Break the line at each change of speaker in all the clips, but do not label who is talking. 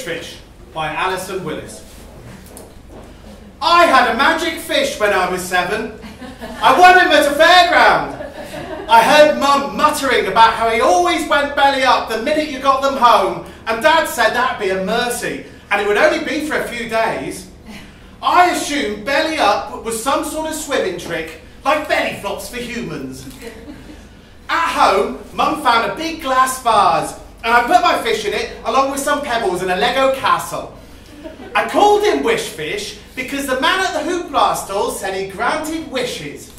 Fish by Alison Willis. I had a magic fish when I was 7. I won him at a fairground. I heard Mum muttering about how he always went belly up the minute you got them home, and Dad said that'd be a mercy, and it would only be for a few days. I assumed belly up was some sort of swimming trick, like belly flops for humans. At home, Mum found a big glass vase, and I put my fish in it, along with some pebbles and a Lego castle. I called him Wish Fish because the man at the hoopla stall said he granted wishes.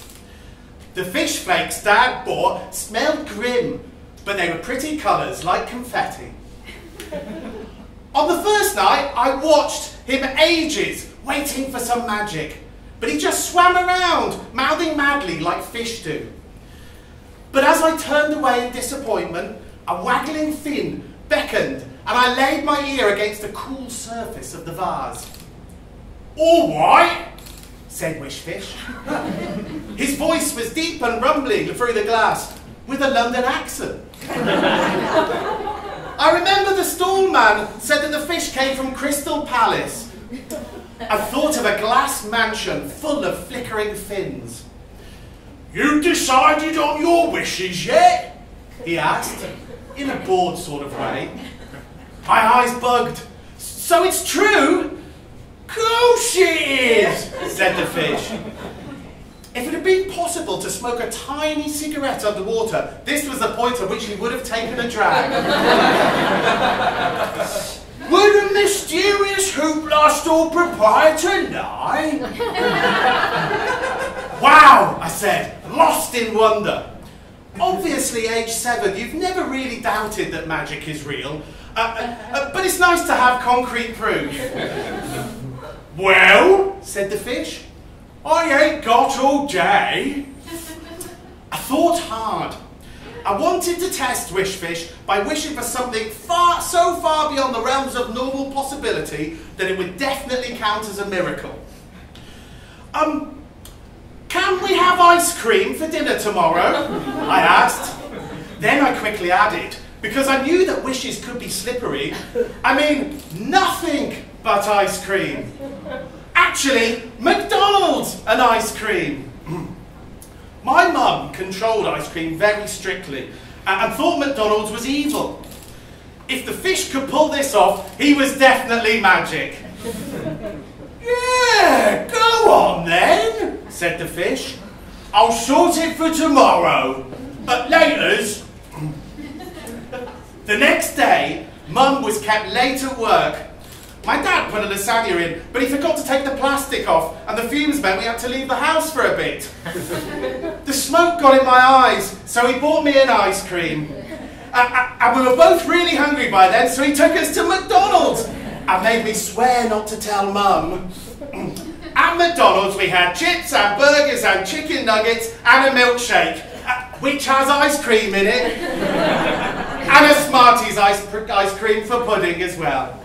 The fish flakes Dad bought smelled grim, but they were pretty colours, like confetti. On the first night, I watched him ages, waiting for some magic, but he just swam around, mouthing madly like fish do. But as I turned away in disappointment, a waggling fin beckoned, and I laid my ear against the cool surface of the vase. "All right," said Wish Fish. His voice was deep and rumbling through the glass, with a London accent. I remember the stall man said that the fish came from Crystal Palace. I thought of a glass mansion full of flickering fins. "You decided on your wishes yet?" he asked, in a bored sort of way. My eyes bugged. "So it's true?" "Course it is," said the fish. If it had been possible to smoke a tiny cigarette underwater, this was the point at which he would have taken a drag. "Would a mysterious hoopla stall proprietor lie?" "Wow," I said, lost in wonder. Obviously, age 7, you've never really doubted that magic is real, but it's nice to have concrete proof. "Well," said the fish, "I ain't got all day." I thought hard. I wanted to test Wish Fish by wishing for something so far beyond the realms of normal possibility that it would definitely count as a miracle. "Can we have ice cream for dinner tomorrow?" I asked. Then I quickly added, because I knew that wishes could be slippery, I mean, nothing but ice cream. Actually, McDonald's and ice cream. My mum controlled ice cream very strictly and thought McDonald's was evil. If the fish could pull this off, he was definitely magic. "Yeah, go on then," said the fish. "I'll sort it for tomorrow, but laters." The next day, Mum was kept late at work. My dad put a lasagna in, but he forgot to take the plastic off, and the fumes meant we had to leave the house for a bit. The smoke got in my eyes, so he bought me an ice cream. And we were both really hungry by then, so he took us to McDonald's and made me swear not to tell Mum. At McDonald's we had chips and burgers and chicken nuggets and a milkshake, which has ice cream in it, and a Smarties ice cream for pudding as well.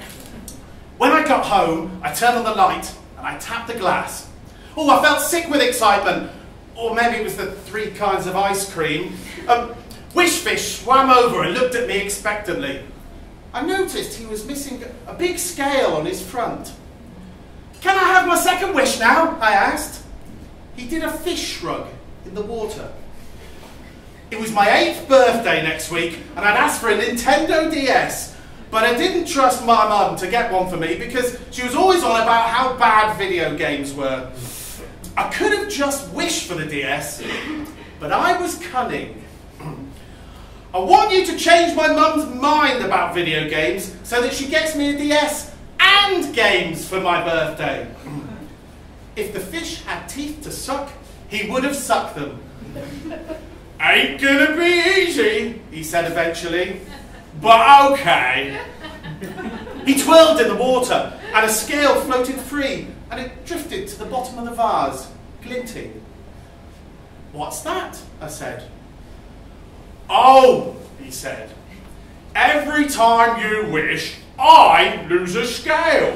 When I got home, I turned on the light and I tapped the glass. Oh, I felt sick with excitement, or maybe it was the 3 kinds of ice cream. Wish Fish swam over and looked at me expectantly. I noticed he was missing a big scale on his front. "Can I have my second wish now?" I asked. He did a fish shrug in the water. It was my 8th birthday next week, and I'd asked for a Nintendo DS, but I didn't trust my mum to get one for me because she was always on about how bad video games were. I could have just wished for the DS, but I was cunning. "I want you to change my mum's mind about video games so that she gets me a DS and games for my birthday." If the fish had teeth to suck, he would have sucked them. "Ain't gonna be easy," he said eventually, "but okay." He twirled in the water and a scale floated free and it drifted to the bottom of the vase, glinting. "What's that?" I said. "Oh," he said, "every time you wish, I lose a scale.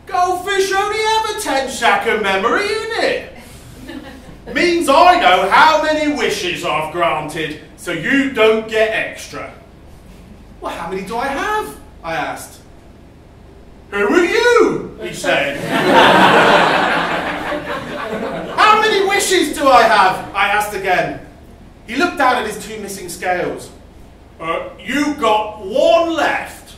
Goldfish only have a 10-second memory, innit? Means I know how many wishes I've granted, so you don't get extra." "Well, how many do I have?" I asked. "Who are you?" he said. "How many wishes do I have?" I asked again. He looked down at his 2 missing scales. "You got 1 left."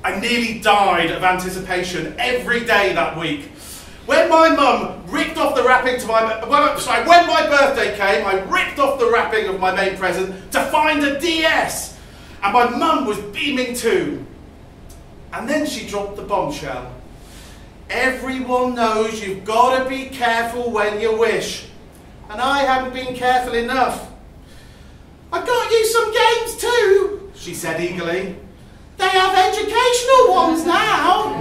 I nearly died of anticipation every day that week. When my mum ripped off the wrapping to when my birthday came, I ripped off the wrapping of my main present to find a DS. And my mum was beaming too. And then she dropped the bombshell. "Everyone knows you've got to be careful when you wish. And I haven't been careful enough." "I got you some games too," she said eagerly. "They have educational ones now."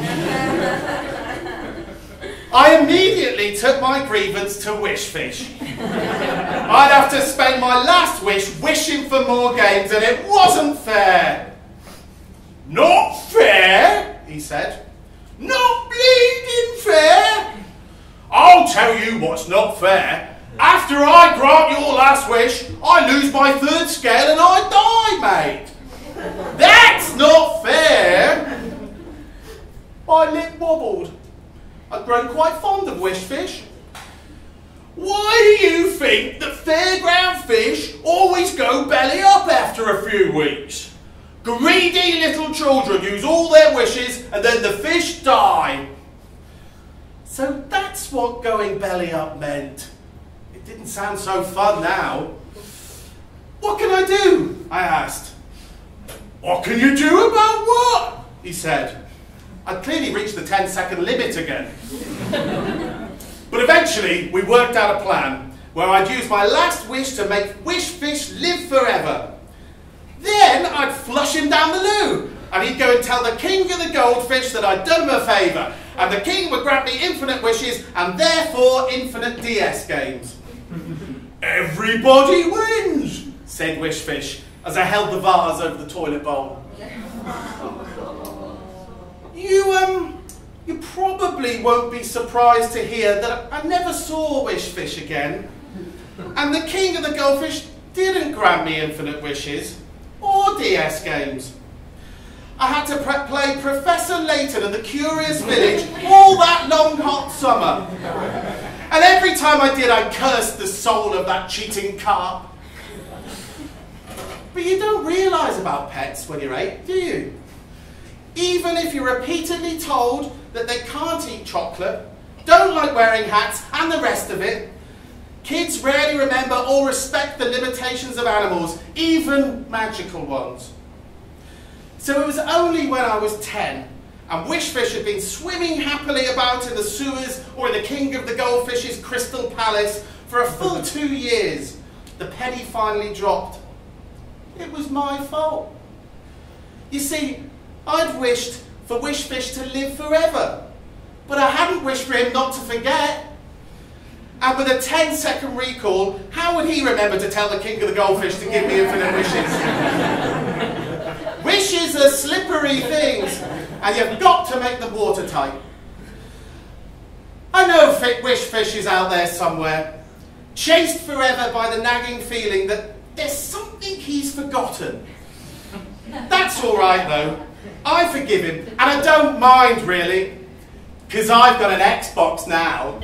I immediately took my grievance to Wishfish. I'd have to spend my last wish wishing for more games, and it wasn't fair. "Not fair?" he said. "Not bleeding fair? I'll tell you what's not fair. After I grant your last wish, I lose my 3rd scale and I die, mate. That's not fair." My lip wobbled. I'd grown quite fond of Wishfish. "Why do you think that fairground fish always go belly up after a few weeks? Greedy little children use all their wishes and then the fish die." So that's what going belly up meant. It didn't sound so fun now. "What can I do?" I asked. "What can you do about what?" he said. I'd clearly reached the 10-second limit again. But eventually we worked out a plan where I'd use my last wish to make Wishfish live forever. Then I'd flush him down the loo, and he'd go and tell the king of the goldfish that I'd done him a favour, and the king would grant me infinite wishes and therefore infinite DS games. "Everybody wins," said Wishfish as I held the vase over the toilet bowl. You probably won't be surprised to hear that I never saw Wishfish again. And the king of the goldfish didn't grant me infinite wishes or DS games. I had to play Professor Layton and the Curious Village all that long hot summer. And every time I did, I cursed the soul of that cheating carp. But you don't realise about pets when you're 8, do you? Even if you're repeatedly told that they can't eat chocolate, don't like wearing hats, and the rest of it, kids rarely remember or respect the limitations of animals, even magical ones. So it was only when I was 10, and Wishfish had been swimming happily about in the sewers or in the King of the Goldfish's crystal palace for a full 2 years, the penny finally dropped. It was my fault. You see, I'd wished for Wishfish to live forever, but I hadn't wished for him not to forget. And with a 10-second recall, how would he remember to tell the King of the Goldfish to give me infinite wishes? Wishes are slippery things, and you've got to make them watertight. I know Wishfish is out there somewhere, chased forever by the nagging feeling that there's something he's forgotten. That's all right though. I forgive him, and I don't mind really, because I've got an Xbox now.